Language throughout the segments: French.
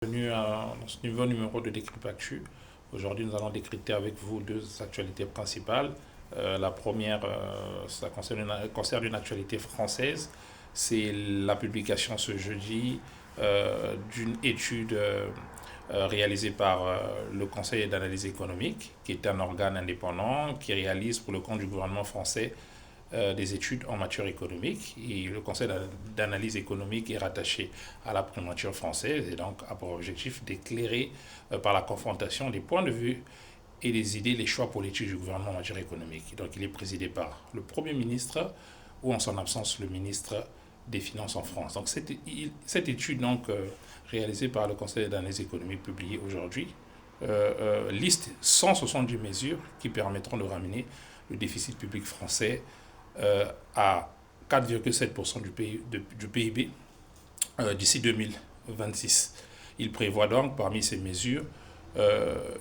Bienvenue dans ce nouveau numéro de Décrypte Actu. Aujourd'hui, nous allons décrypter avec vous deux actualités principales. La première, ça concerne une actualité française. C'est la publication ce jeudi d'une étude réalisée par le Conseil d'analyse économique, qui est un organe indépendant qui réalise pour le compte du gouvernement français des études en matière économique, et le Conseil d'analyse économique est rattaché à la primature française et donc a pour objectif d'éclairer par la confrontation des points de vue et des idées les choix politiques du gouvernement en matière économique. Donc il est présidé par le Premier ministre ou en son absence le ministre des Finances en France. Donc cette étude réalisée par le Conseil d'analyse économique publiée aujourd'hui liste 170 mesures qui permettront de ramener le déficit public français à 4,7% du PIB d'ici 2026. Il prévoit donc, parmi ces mesures,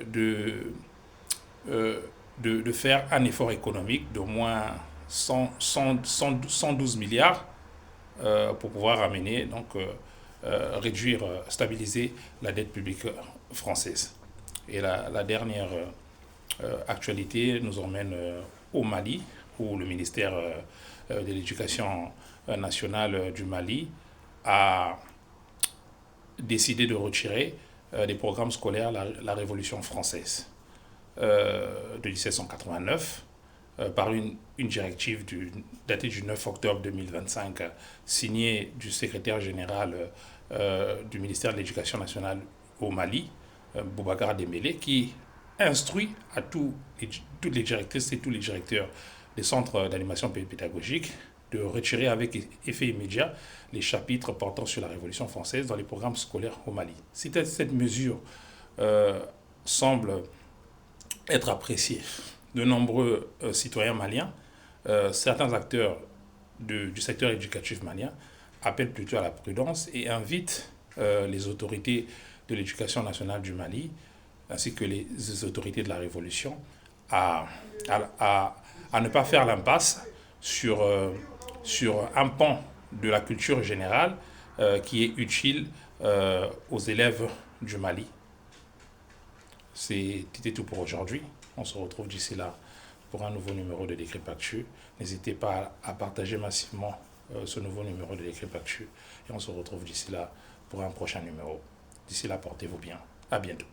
de faire un effort économique d'au moins 112 milliards pour pouvoir ramener, réduire, stabiliser la dette publique française. Et la dernière actualité nous emmène au Mali, où le ministère de l'Éducation nationale du Mali a décidé de retirer des programmes scolaires la Révolution française de 1789 par une directive datée du 9 octobre 2025, signée du secrétaire général du ministère de l'Éducation nationale au Mali, Boubacar Dembélé, qui instruit à toutes les directrices et tous les directeurs des centres d'animation pédagogique de retirer avec effet immédiat les chapitres portant sur la Révolution française dans les programmes scolaires au Mali. Si cette mesure semble être appréciée de nombreux citoyens maliens, certains acteurs du secteur éducatif malien appellent plutôt à la prudence et invitent les autorités de l'éducation nationale du Mali ainsi que les autorités de la Révolution à ne pas faire l'impasse sur un pan de la culture générale qui est utile aux élèves du Mali. C'était tout pour aujourd'hui. On se retrouve d'ici là pour un nouveau numéro de Décrypte Actu. N'hésitez pas à partager massivement ce nouveau numéro de Décrypte Actu. Et on se retrouve d'ici là pour un prochain numéro. D'ici là, portez-vous bien. À bientôt.